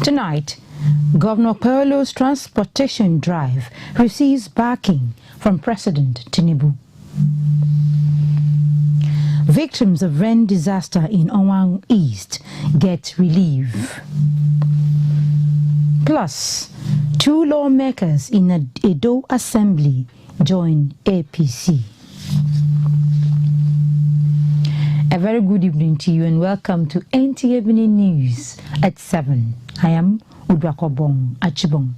Tonight, Governor Paulo's transportation drive receives backing from President Tinubu. Victims of rain disaster in Owang East get relief. Plus, 2 lawmakers in a Edo assembly join APC. A very good evening to you and welcome to NTA Benin News at 7. I am Udrakobong Achibong.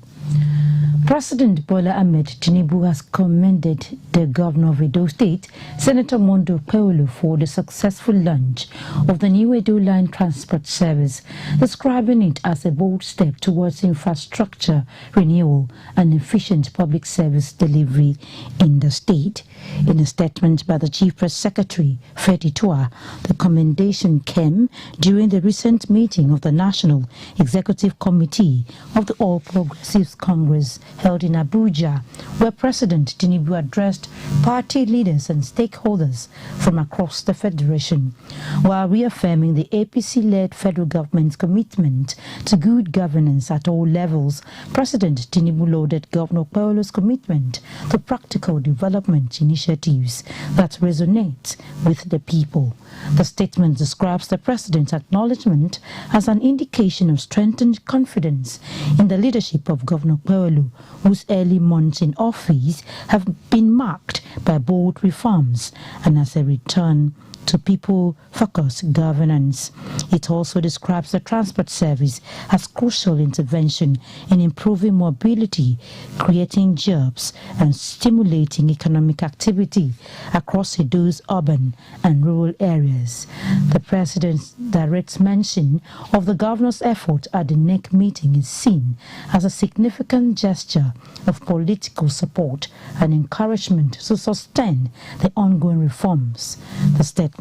President Bola Ahmed Tinubu has commended the governor of Edo State, Senator Mondo Paulo, for the successful launch of the new Edo Line transport service, describing it as a bold step towards infrastructure renewal and efficient public service delivery in the state. In a statement by the Chief Press Secretary, Freddy Tua, the commendation came during the recent meeting of the National Executive Committee of the All Progressives Congress held in Abuja, where President Tinubu addressed party leaders and stakeholders from across the federation, while reaffirming the APC-led federal government's commitment to good governance at all levels. President Tinubu lauded Governor Paulo's commitment to practical development initiatives that resonate with the people. The statement describes the president's acknowledgement as an indication of strengthened confidence in the leadership of Governor Paulo, whose early months in office have been marked by bold reforms and as a return to people-focused governance. It also describes the transport service as crucial intervention in improving mobility, creating jobs, and stimulating economic activity across Edo's urban and rural areas. The president's direct mention of the governor's effort at the NEC meeting is seen as a significant gesture of political support and encouragement to sustain the ongoing reforms. The statement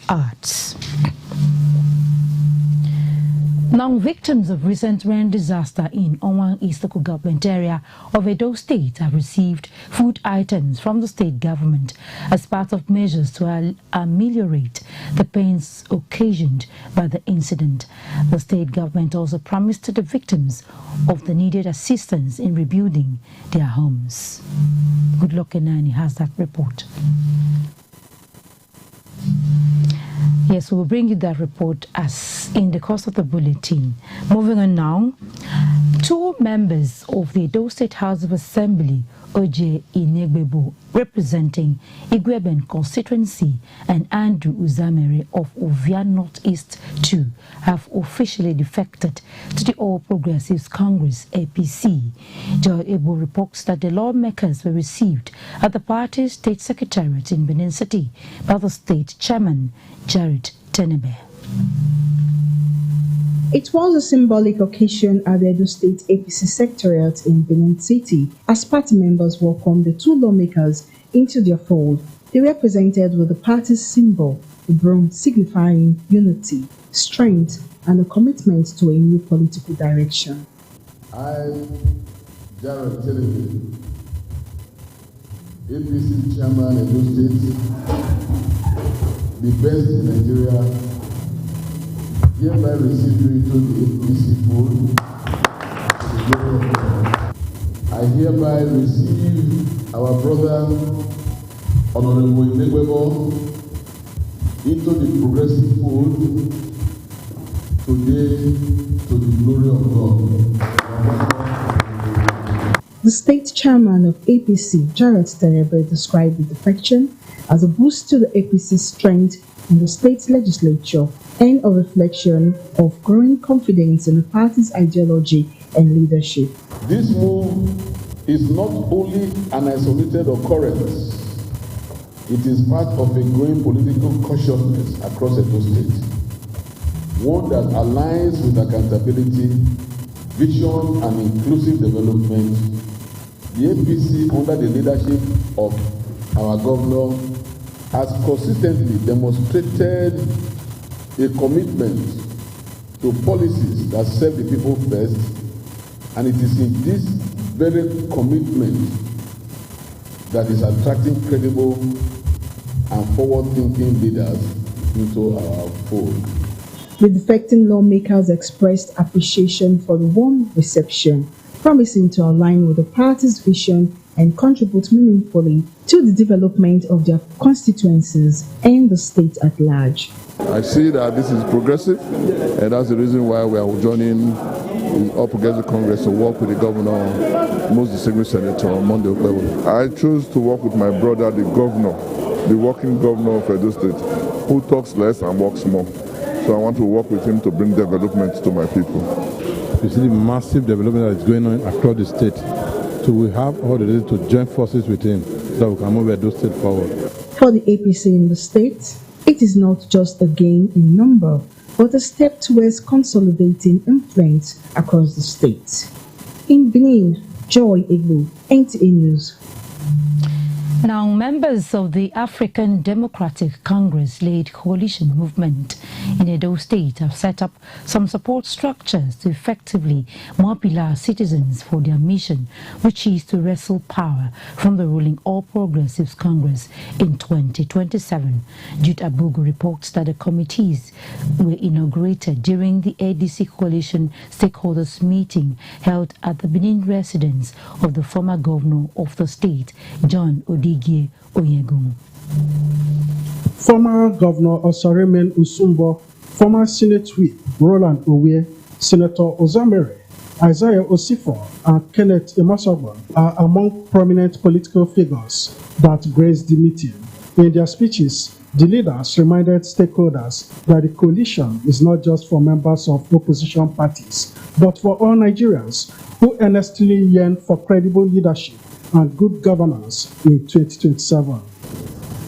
adds. Now, victims of recent rain disaster in Owang East local government area of Edo State have received food items from the state government as part of measures to ameliorate the pains occasioned by the incident. The state government also promised to the victims of the needed assistance in rebuilding their homes. Good luck, Enani has that report. Yes, we'll bring you that report as in the course of the bulletin. Moving on now, 2 members of the Edo State House of Assembly, Oje Inegbebo, representing Igweben constituency, and Andrew Uzamere of Ovia Northeast 2, have officially defected to the All Progressives Congress APC. Joy Ebo reports that the lawmakers were received at the party's state secretariat in Benin City by the state chairman, Jared Tenebe. It was a symbolic occasion at the Edo State APC Secretariat in Benin City as party members welcomed the 2 lawmakers into their fold. They were presented with the party's symbol, the bronze, signifying unity, strength, and a commitment to a new political direction. I, Jared Tenebe, APC Chairman Edo State, the best in Nigeria, hereby receive you into the APC fold. I hereby receive our brother, Honorable Inegbebo, into the progressive fold today to the glory of God. The state chairman of APC, Jared Terebe, described the defection as a boost to the APC's strength in the state legislature and a reflection of growing confidence in the party's ideology and leadership. This move is not only an isolated occurrence, it is part of a growing political consciousness across Edo State, one that aligns with accountability, vision, and inclusive development. The APC, under the leadership of our governor, has consistently demonstrated a commitment to policies that serve the people first, and it is in this very commitment that is attracting credible and forward-thinking leaders into our fold. The defecting lawmakers expressed appreciation for the warm reception, promising to align with the party's vision and contribute meaningfully to the development of their constituencies and the state at large. I see that this is progressive, and that's the reason why we are joining the All Progressive Congress to work with the governor, most distinguished senator, Monday Okpebholo. I chose to work with my brother, the governor, the working governor of Edo State, who talks less and works more. So I want to work with him to bring development to my people. You see the massive development that is going on across the state. So we have all the need to join forces with him so that we can move Edo State forward. For the APC in the state, it is not just a gain in number, but a step towards consolidating influence across the state. In Benin, Joy Igbo, NTA News. Now, members of the African Democratic Congress-led coalition movement in Edo State have set up some support structures to effectively mobilize citizens for their mission, which is to wrestle power from the ruling All Progressives Congress in 2027. Jude Abugu reports that the committees were inaugurated during the ADC coalition stakeholders meeting held at the Benin residence of the former governor of the state, John Odi. Former Governor Osaremen Usumbo, former Senate Whip Roland Owe, Senator Ozamere, Isaiah Osifo, and Kenneth Emasogba are among prominent political figures that graced the meeting. In their speeches, the leaders reminded stakeholders that the coalition is not just for members of opposition parties, but for all Nigerians who earnestly yearn for credible leadership and good governance in 2027.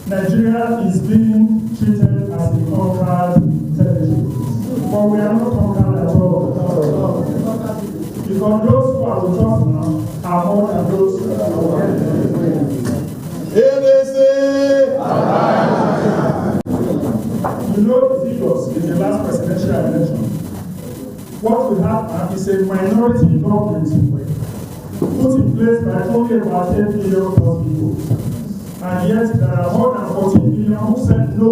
Nigeria is being treated as a conquered territory, but we are not conquered at all. Because those who are with us now are more than those who are You know the figures in the last presidential election. What we have now is a minority government put in place by only about 10 million plus people. And yet there are more than 14 million who said no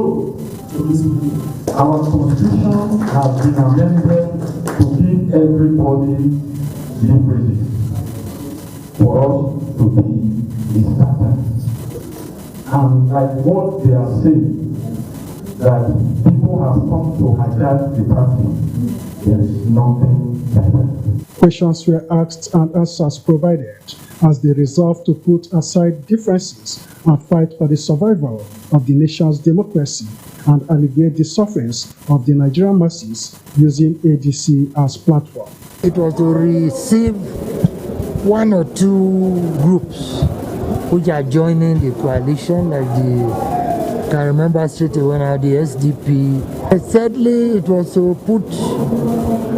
to this people. Our constitution has been amended to give everybody liberty for us to be a starter. And like what they are saying, that people have come to hijack the party, there is nothing better. Questions were asked and answers provided as they resolved to put aside differences and fight for the survival of the nation's democracy and alleviate the sufferings of the Nigerian masses using ADC as platform. It was to receive one or two groups which are joining the coalition, like I can remember straight away now the SDP. And thirdly, it was to put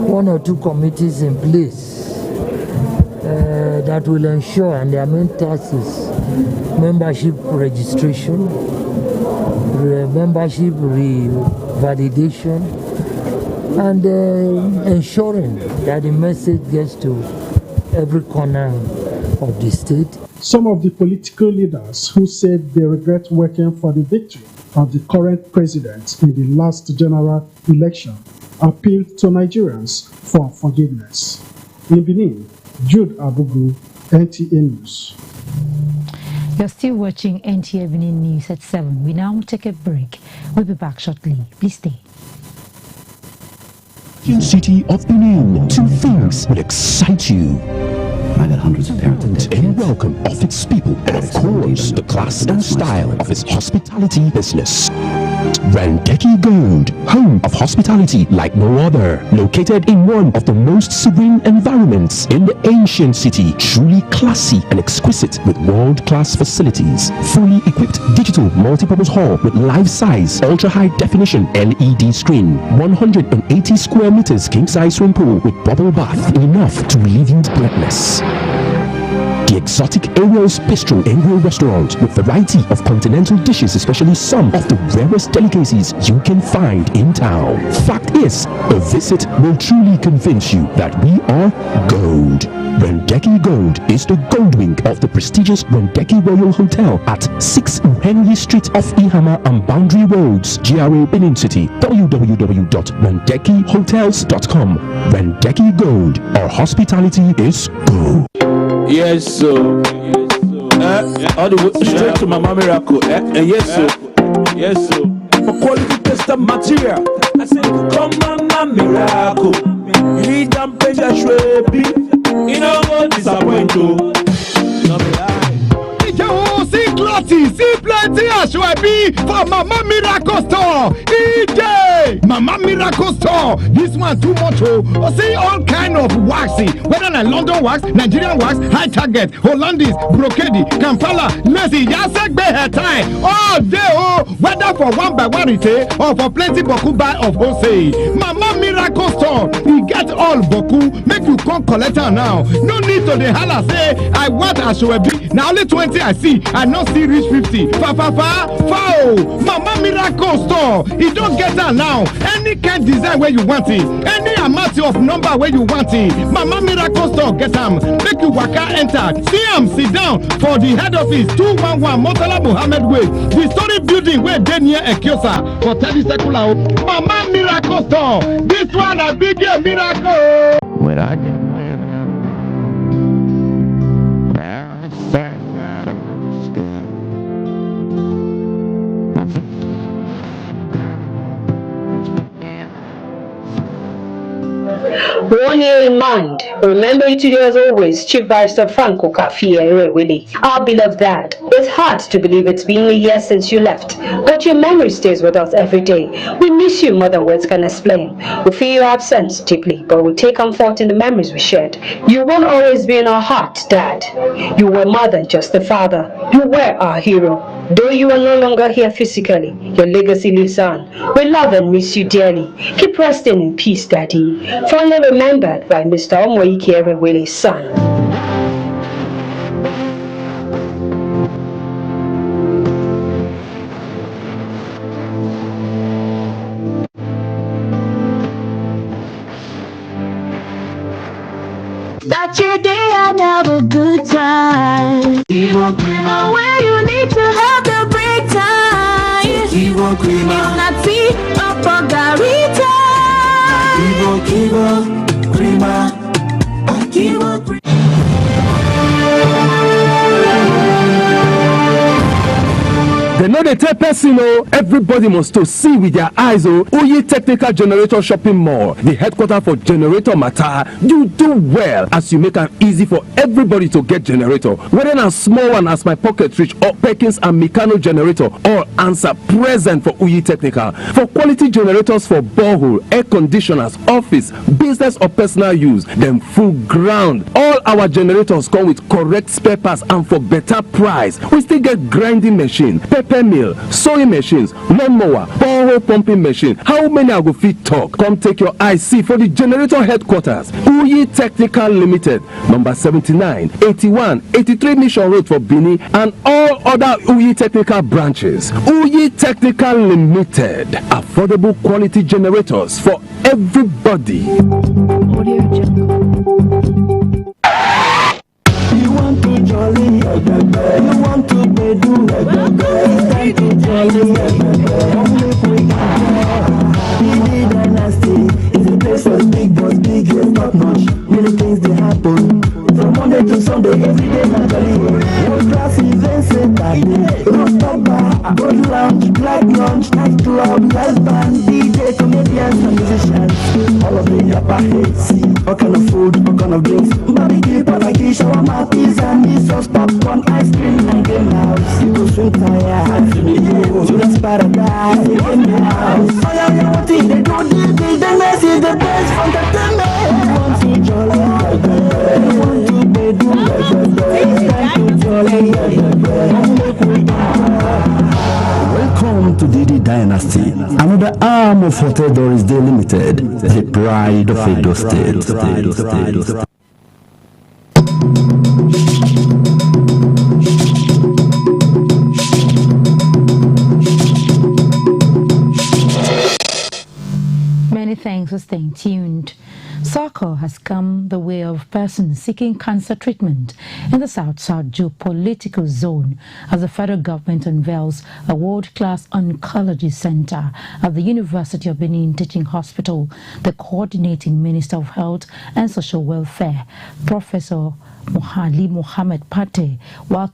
one or two committees in place that will ensure, and their main task is membership registration, membership revalidation, and ensuring that the message gets to every corner of the state. Some of the political leaders who said they regret working for the victory of the current president in the last general election appealed to Nigerians for forgiveness. In Benin, Jude Abugu, NTA News. You're still watching NTA Benin News at 7. We now take a break. We'll be back shortly. Please stay. City of Benin. Two things will excite you: I've had hundreds of parents. And welcome of its people, and of course, the class and style of its hospitality business. Randeki Gold, home of hospitality like no other, located in one of the most serene environments in the ancient city, truly classy and exquisite with world-class facilities, fully equipped digital multipurpose hall with life-size, ultra-high definition LED screen, 180 square meters king-size swimming pool with bubble bath, enough to leave you breathless. The exotic Ariel's Bistro and Grill restaurant with variety of continental dishes, especially some of the rarest delicacies you can find in town. Fact is, a visit will truly convince you that we are gold. Randeki Gold is the gold wing of the prestigious Randeki Royal Hotel at 6 Henry Street off Ihama and Boundary Roads, GRA Benin City. www.randekihotels.com. Randeki Gold, our hospitality is gold. Yes, so all the way straight to Mama Miracle. Yes, so yes, so for quality tester material. I say, come Mama Miracle. You don't pay your shrebi. You know what disappoint you. No be lie. See plenty Ashwebi for Mama Miracle Store. Mama Miracle Store. This one too much. See all kind of waxy, whether like London wax, Nigerian wax, high target, Hollandese, brocade, Kampala, lacy, Yasek hair tie. All day whether for one by one retail or for plenty boku buy of wholesale. Mama Miracle Store. We get all boku. Make you come collect her now. No need to the holla say I want Ashwebi. Now only 20 I see. I not see reach 50. Foul. Mama Miracle Store. You don't get that now. Any kind design where you want it. Any amount of number where you want it. Mama Miracle Store get them. Make you waka enter. See them sit down for the head office 211 Motala Muhammad Way. The story building where they near Ekiosa for 30 secular. Mama Miracle Store. This one a big miracle. When I get One year in mind, remember it today as always, Chief Barrister Franco Kafie Willie. Our beloved dad, it's hard to believe it's been a year since you left, but your memory stays with us every day. We miss you more than words can explain. We feel your absence deeply, but we take comfort in the memories we shared. You won't always be in our heart, Dad. You were more than just a father. You were our hero. Though you are no longer here physically, your legacy lives on. We love and miss you dearly. Keep resting in peace, Daddy. Fondly remembered by Mr. Omoike Willie's son. Start your day and have a good time. Evo Creamer. Where you need to have the break time. Evo Creamer. It's not tea or margarita. Evo Creamer. Evo Creamer. They know they tell person, everybody must to see with their eyes, Oye Technical Generator Shopping Mall, the headquarters for generator matter. You do well as you make it easy for everybody to get generator. Whether a small one as my pocket reach or Perkins and Meccano generator, all answer present for Oye Technical. For quality generators for borehole, air conditioners, office, business or personal use, them full ground. All our generators come with correct spare parts and for better price. We still get grinding machine, pepper mill, sewing machines, lawnmower, borehole pumping machine. How many I go fit talk? Come take your IC for the generator headquarters. Uyi Technical Limited, number 79, 81, 83 Mission Road for Benin and all other Uyi Technical branches. Uyi Technical Limited, affordable quality generators for everybody. You want to jolly, you want to be do, it's time to jolly, Biggie Dynasty is a place for big boys, big is top notch. Many things they happen from Monday to Sunday, every day naturally. World class events in Bali, rooftop bar, good lounge, black lounge, night club, live band, DJ. DJ, comedians, and musicians. All of the yappa hits. All kind of food, all kind of drinks. Barbecue, panaki, shawarma, pizza, misos, popcorn, ice cream, and game house. You will swing tire. Students paradise in the house. Oh yeah, yeah, what thing they do, they mess is the best for entertainment. You want to jolly, you want to be do, it's time to jolly, welcome to Didi Dynasty, another arm of Hotel Doris Day Limited, the pride of Edo State. Many thanks for staying tuned. Soccer has come the way of persons seeking cancer treatment in the South-South geopolitical zone as the federal government unveils a world-class oncology center at the University of Benin Teaching Hospital. The coordinating Minister of Health and Social Welfare, Professor Ali Mohammed Pate, while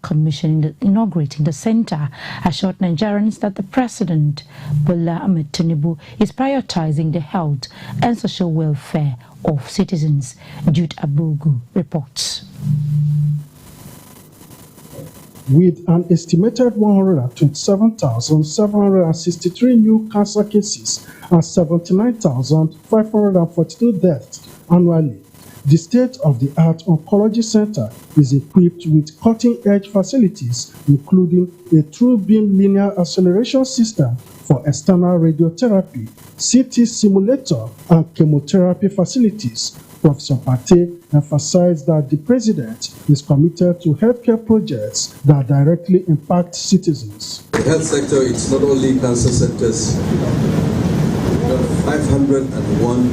inaugurating the center, assured Nigerians that the President, Bola Ahmed Tinubu, is prioritizing the health and social welfare of citizens. Jude Abugu reports. With an estimated 127,763 new cancer cases and 79,542 deaths annually, the state-of-the-art oncology center is equipped with cutting-edge facilities, including a true-beam linear acceleration system for external radiotherapy, CT simulator, and chemotherapy facilities. Professor Pate emphasized that the president is committed to healthcare projects that directly impact citizens. The health sector, it's not only cancer centers. 501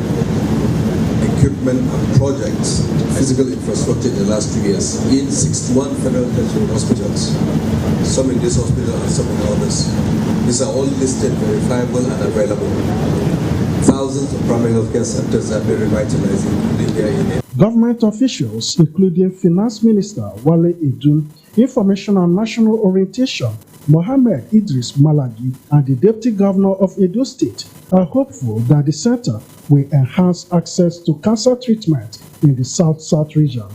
equipment and projects, physical infrastructure in the last 2 years in 61 federal tertiary hospitals, some in this hospital and some in others. These are all listed, verifiable and available. Thousands of primary healthcare centers have been revitalized, including here in Government officials, including Finance Minister Wale Edun, Information and National Orientation Mohammed Idris Malagi, and the Deputy Governor of Edo State are hopeful that the center will enhance access to cancer treatment in the South-South region.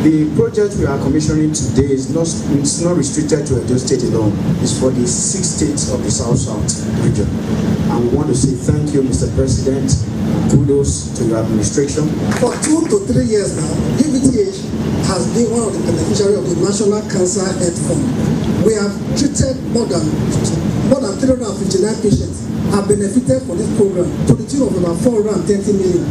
The project we are commissioning today is not restricted to Edo State alone. It's for the 6 states of the South-South region. And we want to say thank you, Mr. President, and kudos to your administration. For 2 to 3 years now, UVTH has been one of the beneficiaries of the National Cancer Health Fund. We have treated more than 359 patients have benefited from this program to the tune of about 430 million.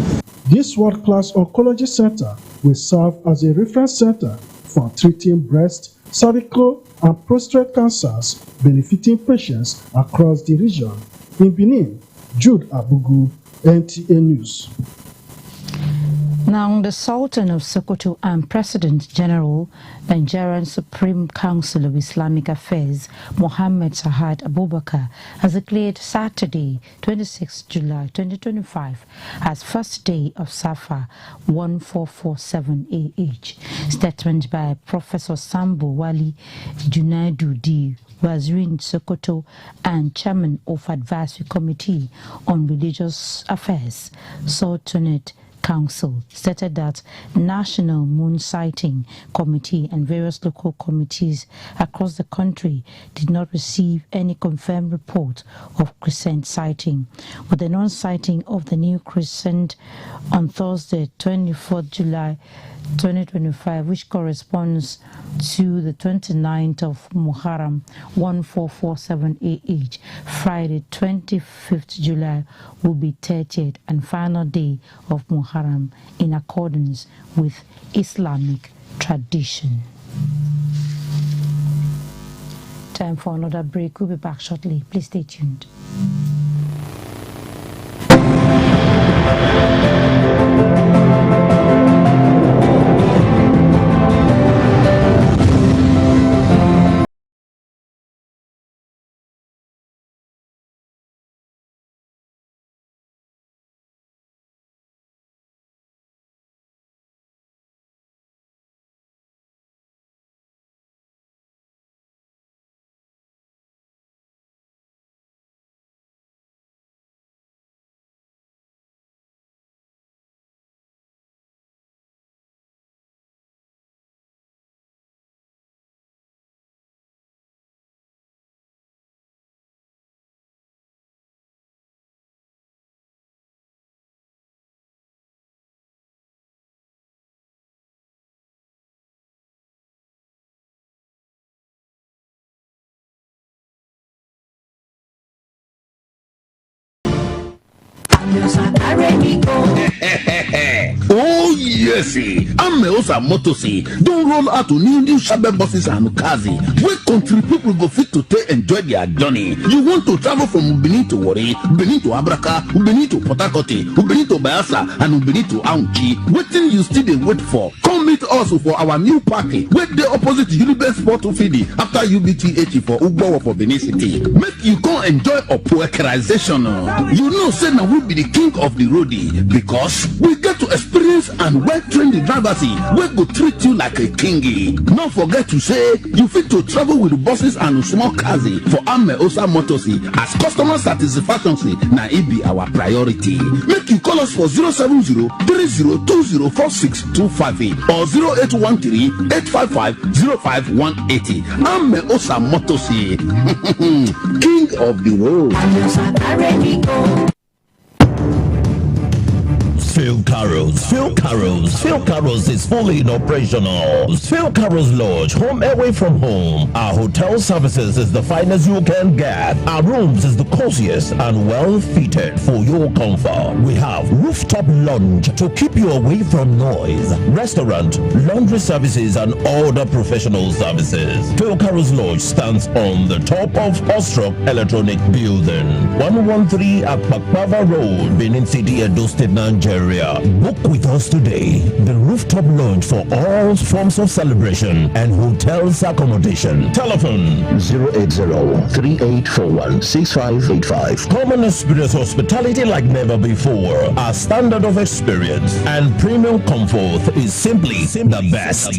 This world-class oncology center will serve as a reference center for treating breast, cervical, and prostate cancers, benefiting patients across the region. In Benin, Jude Abugu, NTA News. Now, the Sultan of Sokoto and President General, Nigerian Supreme Council of Islamic Affairs, Mohammed Sahad Abubakar, has declared Saturday, 26 July 2025, as first day of Safar 1447 AH. Statement by Professor Sambo Wali Junaidu D. Wazirin Sokoto and Chairman of Advisory Committee on Religious Affairs, Sultanate Council, stated that National Moon Sighting Committee and various local committees across the country did not receive any confirmed report of crescent sighting, with the non-sighting of the new crescent on Thursday, 24th July 2025, which corresponds to the 29th of Muharram 1447 AH. Friday, 25th July will be 30th and final day of Muharram in accordance with Islamic tradition. Time for another break. We'll be back shortly. Please stay tuned. Oh yes, Ameosa Motosi don't roll out to new suburb buses and Ukazi. Where country people go fit to take enjoy their journey. You want to travel from Benin to Wari, Benin to Abraka, Benin to Port Harcourt, Benin to Bayelsa, and Benin to Aunchi. Waiting you still dey wait for. Come meet us for our new party. Wait the opposite Unibet Sport Fidi after UBTH for Ugbo for Benin City. Make you come enjoy a poekerization. You know, say now we be the king of the roadie because we get to experience and well-trained drivers wey go treat you like a kingy. Not forget to say you fit to travel with buses and small cars for Ameosa Motors as customer satisfaction na it be our priority. Make you call us for 070-3020-4625 or 0813-855-05180. Ameosa Motors, king of the road. Phil Carroll's is fully operational. Phil Carroll's Lodge, home away from home. Our hotel services is the finest you can get. Our rooms is the coziest and well fitted for your comfort. We have rooftop lounge to keep you away from noise, restaurant, laundry services, and other professional services. Phil Carroll's Lodge stands on the top of Ostrok Electronic Building, 113 at Pakpava Road, Benin City, Edo State, Nigeria. Book with us today. The rooftop lounge for all forms of celebration and hotels accommodation. Telephone 080-3841-6585. Come and experience hospitality like never before. Our standard of experience and premium comfort is simply the best.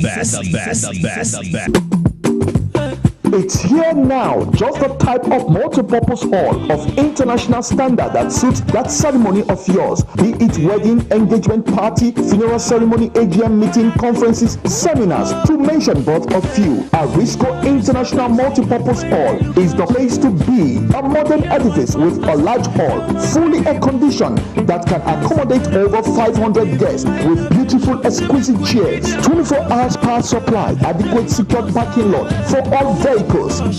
It's here now, just the type of multi-purpose hall of international standard that suits that ceremony of yours, be it wedding, engagement party, funeral ceremony, AGM meeting, conferences, seminars, to mention but a few. Arisco International Multi-Purpose Hall is the place to be. A modern edifice with a large hall, fully air-conditioned, that can accommodate over 500 guests with beautiful, exquisite chairs, 24 hours power supply, adequate secured parking lot for all vehicles.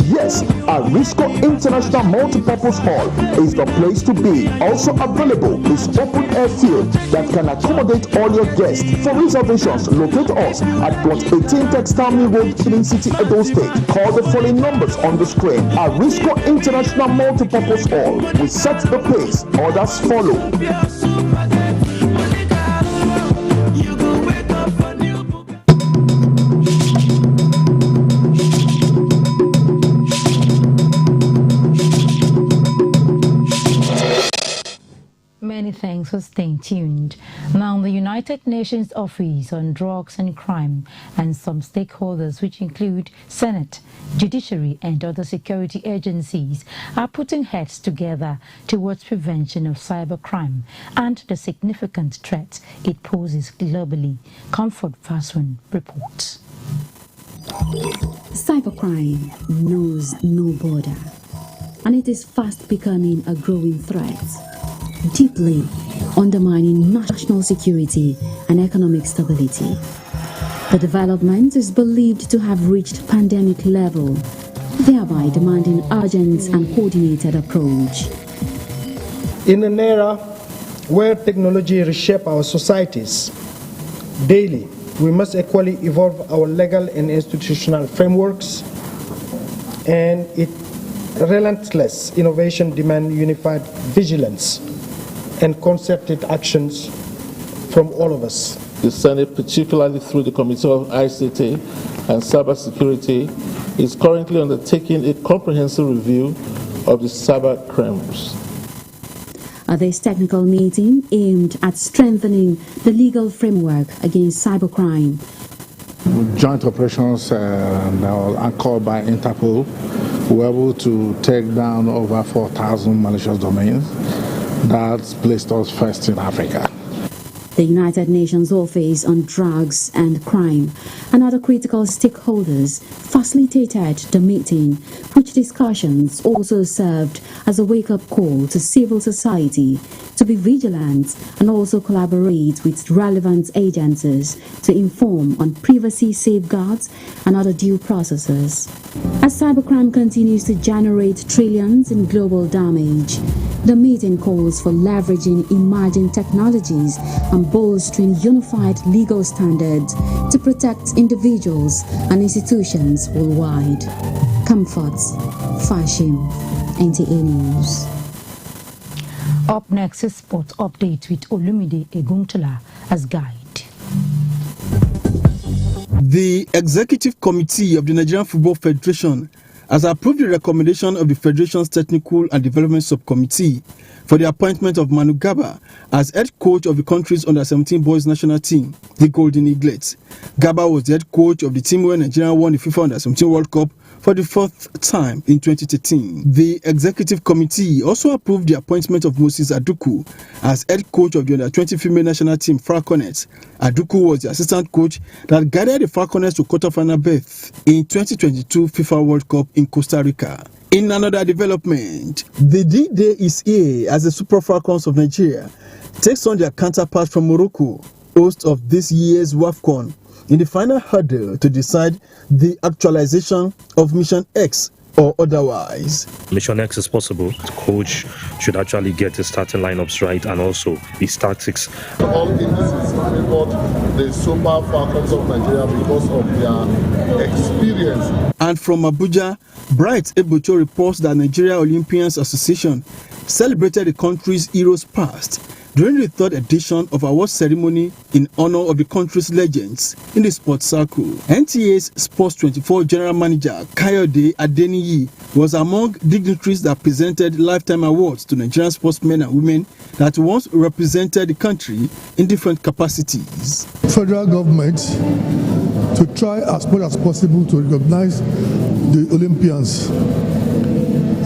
Yes, Arisco International Multipurpose Hall is the place to be. Also available is open air field that can accommodate all your guests. For reservations, locate us at plot 18 Textile Mill Road, Benin City, Edo State. Call the following numbers on the screen. Arisco International Multipurpose Hall. We set the pace. Others follow. Many thanks for staying tuned. Now, the United Nations Office on Drugs and Crime and some stakeholders, which include Senate, Judiciary, and other security agencies, are putting heads together towards prevention of cybercrime and the significant threat it poses globally. Comfort Faswin reports. Cybercrime knows no border, and it is fast becoming a growing threat, deeply undermining national security and economic stability. The development is believed to have reached pandemic level, thereby demanding urgent and coordinated approach. In an era where technology reshapes our societies daily, we must equally evolve our legal and institutional frameworks, and its relentless innovation demands unified vigilance and concerted actions from all of us. The Senate, particularly through the Committee of ICT and Cybersecurity, is currently undertaking a comprehensive review of the cyber crimes. This technical meeting aimed at strengthening the legal framework against cybercrime. Joint operations anchored by Interpol were able to take down over 4,000 malicious domains. That's placed us first in Africa. The United Nations Office on Drugs and Crime and other critical stakeholders facilitated the meeting, which discussions also served as a wake-up call to civil society to be vigilant and also collaborate with relevant agencies to inform on privacy safeguards and other due processes. As cybercrime continues to generate trillions in global damage, The meeting calls for leveraging emerging technologies and bolstering unified legal standards to protect individuals and institutions worldwide. Comfort, fashion, NTA News. Up next is Sport Update with Olumide Eguntola as guide. The Executive Committee of the Nigerian Football Federation has approved the recommendation of the Federation's Technical and Development Subcommittee for the appointment of Manu Garba as head coach of the country's under-17 boys national team, the Golden Eaglets. Garba was the head coach of the team where Nigeria won the FIFA Under-17 World Cup for the fourth time in 2013. The Executive Committee also approved the appointment of Moses Aduku as head coach of the Under-20 female national team, Falconets. Aduku was the assistant coach that guided the Falconets to quarter-final berth in 2022 FIFA World Cup in Costa Rica. In another development, the D-Day is here as the Super Falcons of Nigeria takes on their counterpart from Morocco, host of this year's WAFCON, in the final hurdle to decide the actualization of Mission X or otherwise. Mission X is possible. The coach should actually get the starting lineups right and also his tactics. All indices favored the Super Falcons of Nigeria because of their experience. And from Abuja, Bright Ebucho reports that Nigeria Olympians Association celebrated the country's heroes past during the third edition of award ceremony in honor of the country's legends in the sports circle. NTA's Sports 24 General Manager Kayode Adeniyi was among dignitaries that presented lifetime awards to Nigerian sportsmen and women that once represented the country in different capacities. Federal government to try as much as possible to recognize the Olympians.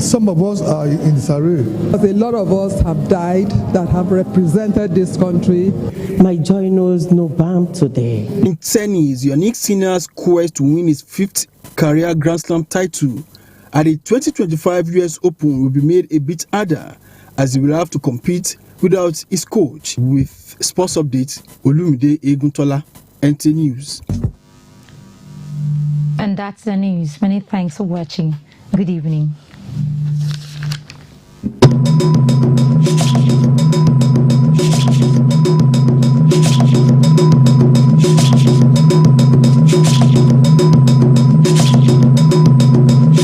Some of us are in disarray. A lot of us have died that have represented this country. My joy knows no bound today. In tennis, Yannick Sinner's quest to win his fifth career Grand Slam title at the 2025 US Open will be made a bit harder as he will have to compete without his coach. With Sports Update, Olumide Eguntola, NT News. And that's the news. Many thanks for watching. Good evening.